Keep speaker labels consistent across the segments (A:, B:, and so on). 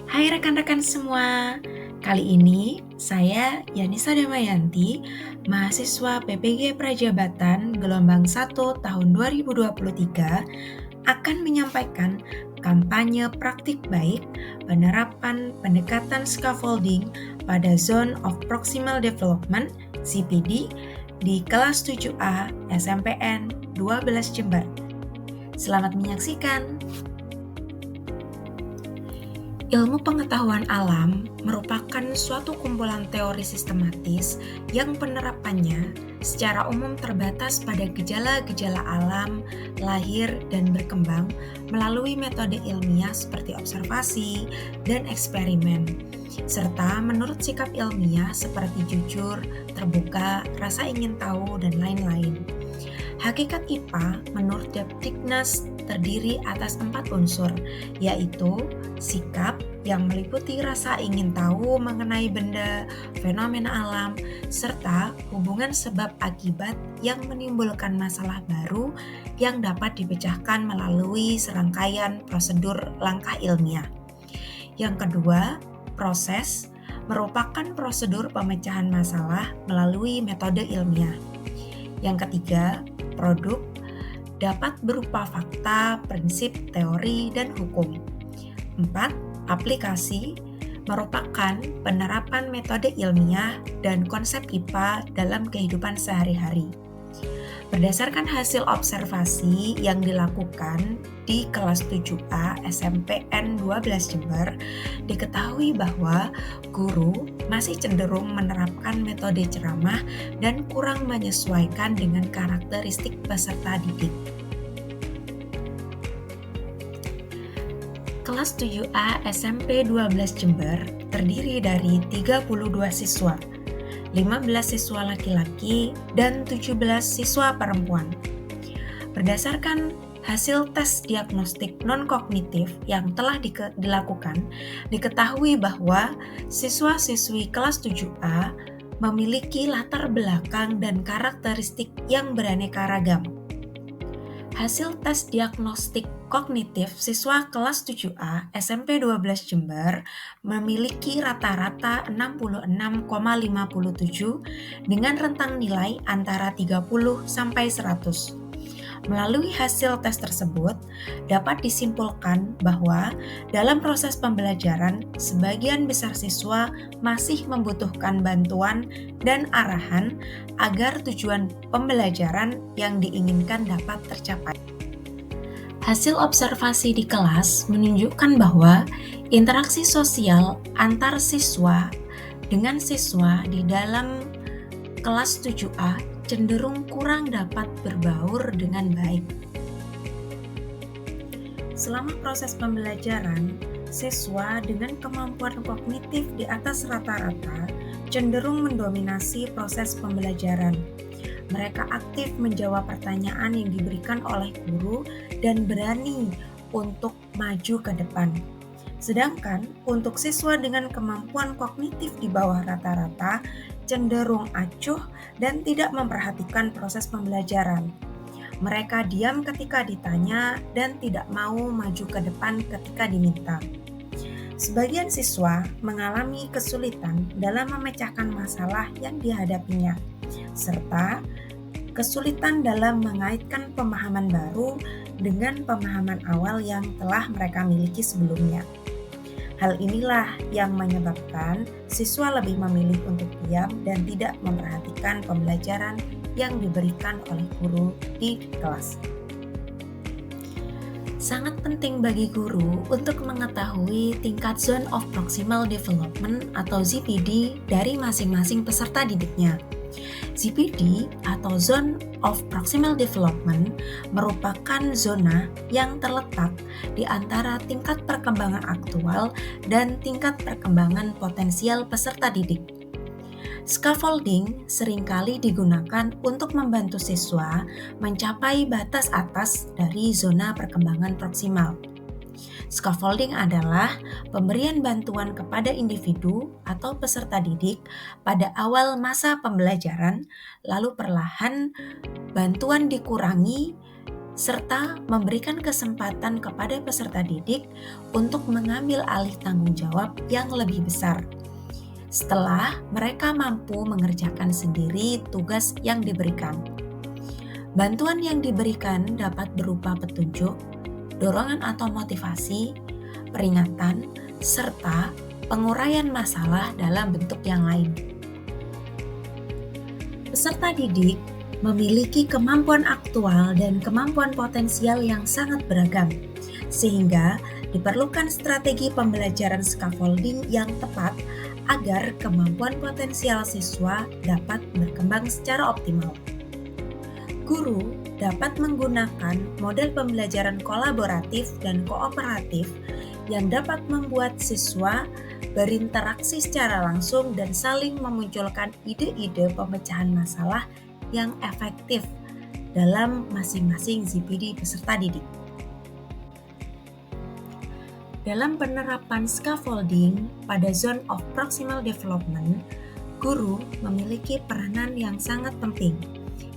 A: Hai rekan-rekan semua, kali ini saya Yanisa Damayanti, mahasiswa PPG Prajabatan gelombang 1 tahun 2023 akan menyampaikan kampanye praktik baik penerapan pendekatan scaffolding pada Zone of Proximal Development (ZPD) di kelas 7A SMPN 12 Jember. Selamat menyaksikan. Ilmu pengetahuan alam merupakan suatu kumpulan teori sistematis yang penerapannya secara umum terbatas pada gejala-gejala alam, lahir, dan berkembang melalui metode ilmiah seperti observasi dan eksperimen, serta menurut sikap ilmiah seperti jujur, terbuka, rasa ingin tahu, dan lain-lain. Hakikat IPA menurut Depdiknas terdiri atas 4 unsur, yaitu sikap yang meliputi rasa ingin tahu mengenai benda, fenomena alam, serta hubungan sebab akibat yang menimbulkan masalah baru yang dapat dipecahkan melalui serangkaian prosedur langkah ilmiah. Yang kedua, proses merupakan prosedur pemecahan masalah melalui metode ilmiah. Yang ketiga, produk dapat berupa fakta, prinsip, teori, dan hukum. 4. Aplikasi merupakan penerapan metode ilmiah dan konsep IPA dalam kehidupan sehari-hari. Berdasarkan hasil observasi yang dilakukan di kelas 7A SMPN 12 Jember, diketahui bahwa guru masih cenderung menerapkan metode ceramah dan kurang menyesuaikan dengan karakteristik peserta didik. Kelas 7A SMP 12 Jember terdiri dari 32 siswa, 15 siswa laki-laki, dan 17 siswa perempuan. Berdasarkan hasil tes diagnostik non-kognitif yang telah dilakukan, diketahui bahwa siswa-siswi kelas 7A memiliki latar belakang dan karakteristik yang beraneka ragam. Hasil tes diagnostik kognitif siswa kelas 7A SMP 12 Jember memiliki rata-rata 66,57 dengan rentang nilai antara 30 sampai 100. Melalui hasil tes tersebut, dapat disimpulkan bahwa dalam proses pembelajaran, sebagian besar siswa masih membutuhkan bantuan dan arahan agar tujuan pembelajaran yang diinginkan dapat tercapai. Hasil observasi di kelas menunjukkan bahwa interaksi sosial antar siswa dengan siswa di dalam kelas 7A cenderung kurang dapat berbaur dengan baik. Selama proses pembelajaran, siswa dengan kemampuan kognitif di atas rata-rata cenderung mendominasi proses pembelajaran. Mereka aktif menjawab pertanyaan yang diberikan oleh guru dan berani untuk maju ke depan. Sedangkan untuk siswa dengan kemampuan kognitif di bawah rata-rata cenderung acuh dan tidak memperhatikan proses pembelajaran. Mereka diam ketika ditanya dan tidak mau maju ke depan ketika diminta. Sebagian siswa mengalami kesulitan dalam memecahkan masalah yang dihadapinya, serta kesulitan dalam mengaitkan pemahaman baru dengan pemahaman awal yang telah mereka miliki sebelumnya. Hal inilah yang menyebabkan siswa lebih memilih untuk diam dan tidak memperhatikan pembelajaran yang diberikan oleh guru di kelas. Sangat penting bagi guru untuk mengetahui tingkat Zone of Proximal Development atau ZPD dari masing-masing peserta didiknya. ZPD atau Zone of Proximal Development merupakan zona yang terletak di antara tingkat perkembangan aktual dan tingkat perkembangan potensial peserta didik. Scaffolding seringkali digunakan untuk membantu siswa mencapai batas atas dari zona perkembangan proksimal. Scaffolding adalah pemberian bantuan kepada individu atau peserta didik pada awal masa pembelajaran, lalu perlahan bantuan dikurangi serta memberikan kesempatan kepada peserta didik untuk mengambil alih tanggung jawab yang lebih besar setelah mereka mampu mengerjakan sendiri tugas yang diberikan. Bantuan yang diberikan dapat berupa petunjuk, dorongan atau motivasi, peringatan, serta penguraian masalah dalam bentuk yang lain. Peserta didik memiliki kemampuan aktual dan kemampuan potensial yang sangat beragam, sehingga diperlukan strategi pembelajaran scaffolding yang tepat agar kemampuan potensial siswa dapat berkembang secara optimal. Guru dapat menggunakan model pembelajaran kolaboratif dan kooperatif yang dapat membuat siswa berinteraksi secara langsung dan saling memunculkan ide-ide pemecahan masalah yang efektif dalam masing-masing ZPD peserta didik. Dalam penerapan scaffolding pada zone of proximal development, guru memiliki peranan yang sangat penting.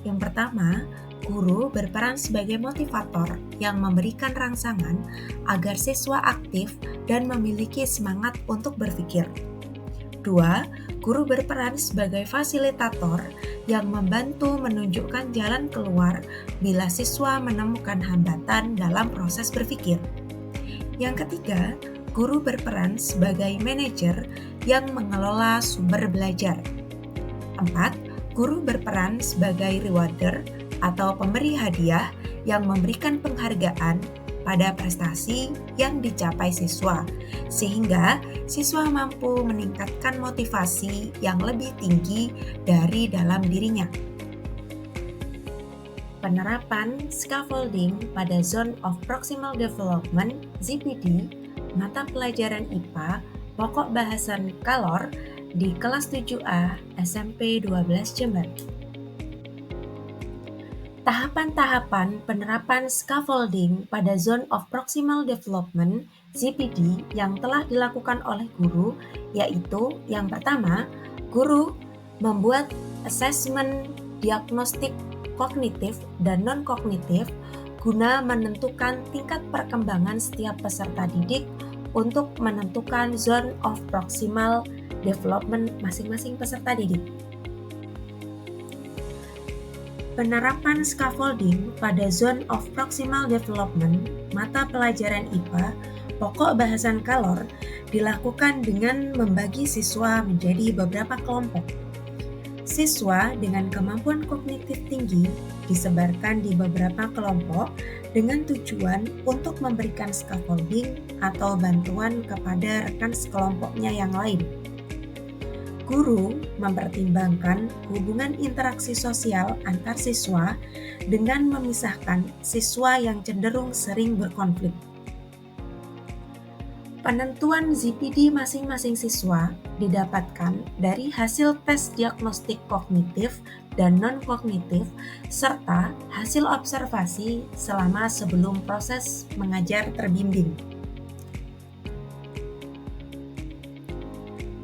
A: Yang pertama, guru berperan sebagai motivator yang memberikan rangsangan agar siswa aktif dan memiliki semangat untuk berpikir. 2. Guru berperan sebagai fasilitator yang membantu menunjukkan jalan keluar bila siswa menemukan hambatan dalam proses berpikir. Yang ketiga, guru berperan sebagai manajer yang mengelola sumber belajar. 4. Guru berperan sebagai rewarder atau pemberi hadiah yang memberikan penghargaan pada prestasi yang dicapai siswa, sehingga siswa mampu meningkatkan motivasi yang lebih tinggi dari dalam dirinya. Penerapan scaffolding pada Zone of Proximal Development (ZPD) mata pelajaran IPA pokok bahasan Kalor di kelas 7A SMP 12 Jember. Tahapan-tahapan penerapan scaffolding pada Zone of Proximal Development (ZPD) yang telah dilakukan oleh guru yaitu yang pertama, guru membuat asesmen diagnostik kognitif dan non-kognitif guna menentukan tingkat perkembangan setiap peserta didik untuk menentukan zone of proximal development masing-masing peserta didik. Penerapan scaffolding pada zone of proximal development mata pelajaran IPA pokok bahasan Kalor dilakukan dengan membagi siswa menjadi beberapa kelompok. Siswa dengan kemampuan kognitif tinggi disebarkan di beberapa kelompok dengan tujuan untuk memberikan scaffolding atau bantuan kepada rekan sekelompoknya yang lain. Guru mempertimbangkan hubungan interaksi sosial antar siswa dengan memisahkan siswa yang cenderung sering berkonflik. Penentuan ZPD masing-masing siswa didapatkan dari hasil tes diagnostik kognitif dan non-kognitif serta hasil observasi selama sebelum proses mengajar terbimbing.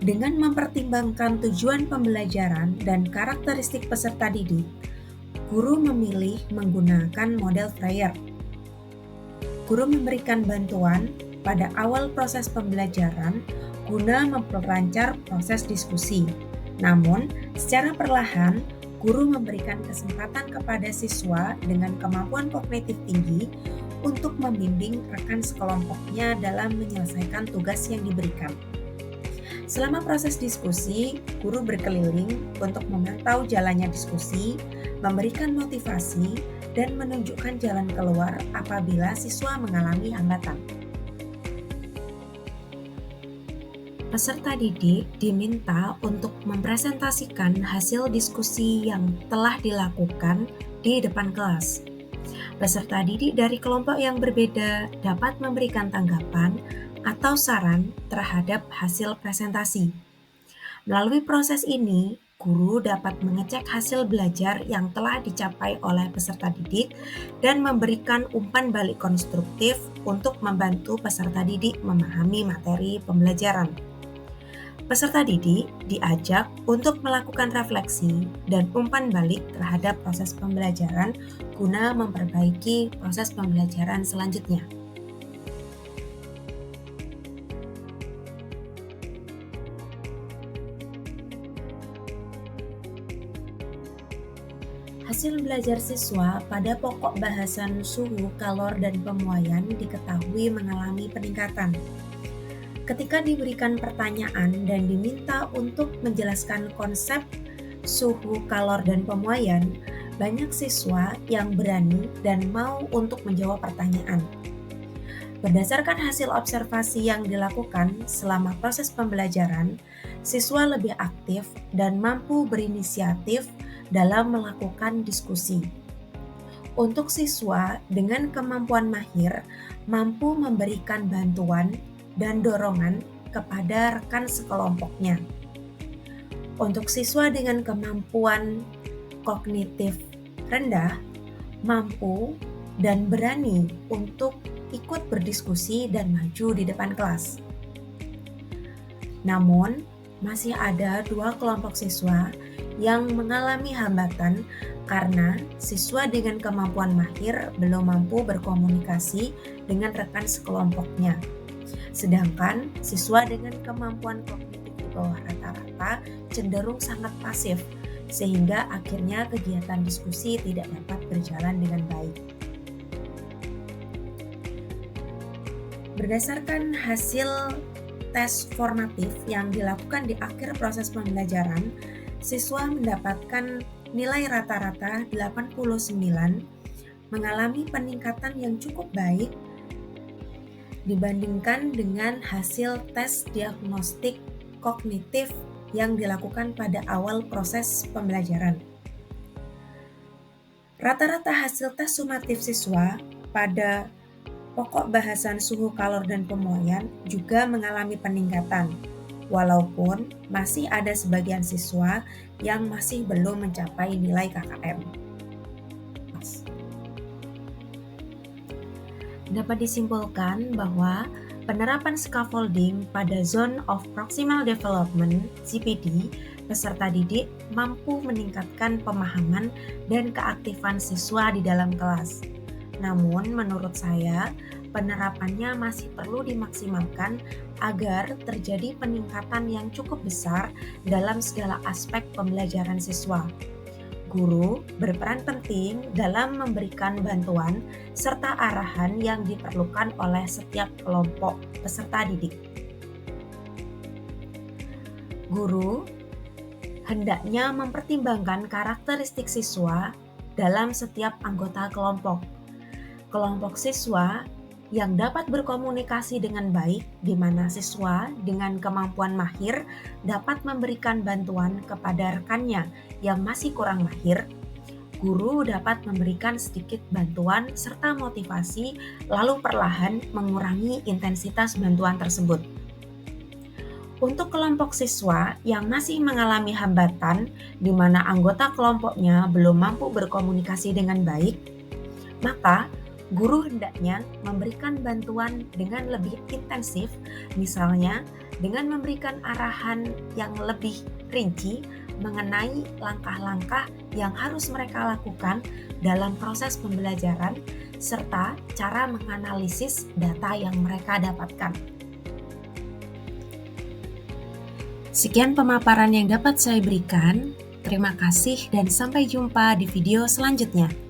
A: Dengan mempertimbangkan tujuan pembelajaran dan karakteristik peserta didik, guru memilih menggunakan model Freire. Guru memberikan bantuan pada awal proses pembelajaran guna memperlancar proses diskusi. Namun, secara perlahan, guru memberikan kesempatan kepada siswa dengan kemampuan kognitif tinggi untuk membimbing rekan sekelompoknya dalam menyelesaikan tugas yang diberikan. Selama proses diskusi, guru berkeliling untuk memantau jalannya diskusi, memberikan motivasi, dan menunjukkan jalan keluar apabila siswa mengalami hambatan. Peserta didik diminta untuk mempresentasikan hasil diskusi yang telah dilakukan di depan kelas. Peserta didik dari kelompok yang berbeda dapat memberikan tanggapan atau saran terhadap hasil presentasi. Melalui proses ini, guru dapat mengecek hasil belajar yang telah dicapai oleh peserta didik dan memberikan umpan balik konstruktif untuk membantu peserta didik memahami materi pembelajaran. Peserta didik diajak untuk melakukan refleksi dan umpan balik terhadap proses pembelajaran guna memperbaiki proses pembelajaran selanjutnya. Hasil belajar siswa pada pokok bahasan suhu, kalor, dan pemuaian diketahui mengalami peningkatan. Ketika diberikan pertanyaan dan diminta untuk menjelaskan konsep suhu, kalor, dan pemuaian, banyak siswa yang berani dan mau untuk menjawab pertanyaan. Berdasarkan hasil observasi yang dilakukan selama proses pembelajaran, siswa lebih aktif dan mampu berinisiatif dalam melakukan diskusi. Untuk siswa dengan kemampuan mahir, mampu memberikan bantuan dan dorongan kepada rekan sekelompoknya. Untuk siswa dengan kemampuan kognitif rendah, mampu dan berani untuk ikut berdiskusi dan maju di depan kelas. Namun, masih ada 2 kelompok siswa yang mengalami hambatan karena siswa dengan kemampuan mahir belum mampu berkomunikasi dengan rekan sekelompoknya. Sedangkan siswa dengan kemampuan kognitif di bawah rata-rata cenderung sangat pasif, sehingga akhirnya kegiatan diskusi tidak dapat berjalan dengan baik. Berdasarkan hasil tes formatif yang dilakukan di akhir proses pembelajaran, siswa mendapatkan nilai rata-rata 89, mengalami peningkatan yang cukup baik dibandingkan dengan hasil tes diagnostik kognitif yang dilakukan pada awal proses pembelajaran. Rata-rata hasil tes sumatif siswa pada pokok bahasan suhu, kalor, dan pemuaian juga mengalami peningkatan, walaupun masih ada sebagian siswa yang masih belum mencapai nilai KKM. Dapat disimpulkan bahwa penerapan scaffolding pada Zone of Proximal Development (ZPD) peserta didik mampu meningkatkan pemahaman dan keaktifan siswa di dalam kelas. Namun menurut saya, penerapannya masih perlu dimaksimalkan agar terjadi peningkatan yang cukup besar dalam segala aspek pembelajaran siswa. Guru berperan penting dalam memberikan bantuan serta arahan yang diperlukan oleh setiap kelompok peserta didik. Guru hendaknya mempertimbangkan karakteristik siswa dalam setiap anggota kelompok. Kelompok siswa yang dapat berkomunikasi dengan baik, di mana siswa dengan kemampuan mahir dapat memberikan bantuan kepada rekannya yang masih kurang mahir. Guru dapat memberikan sedikit bantuan serta motivasi, lalu perlahan mengurangi intensitas bantuan tersebut. Untuk kelompok siswa yang masih mengalami hambatan, di mana anggota kelompoknya belum mampu berkomunikasi dengan baik, maka guru hendaknya memberikan bantuan dengan lebih intensif, misalnya dengan memberikan arahan yang lebih rinci mengenai langkah-langkah yang harus mereka lakukan dalam proses pembelajaran, serta cara menganalisis data yang mereka dapatkan. Sekian pemaparan yang dapat saya berikan. Terima kasih dan sampai jumpa di video selanjutnya.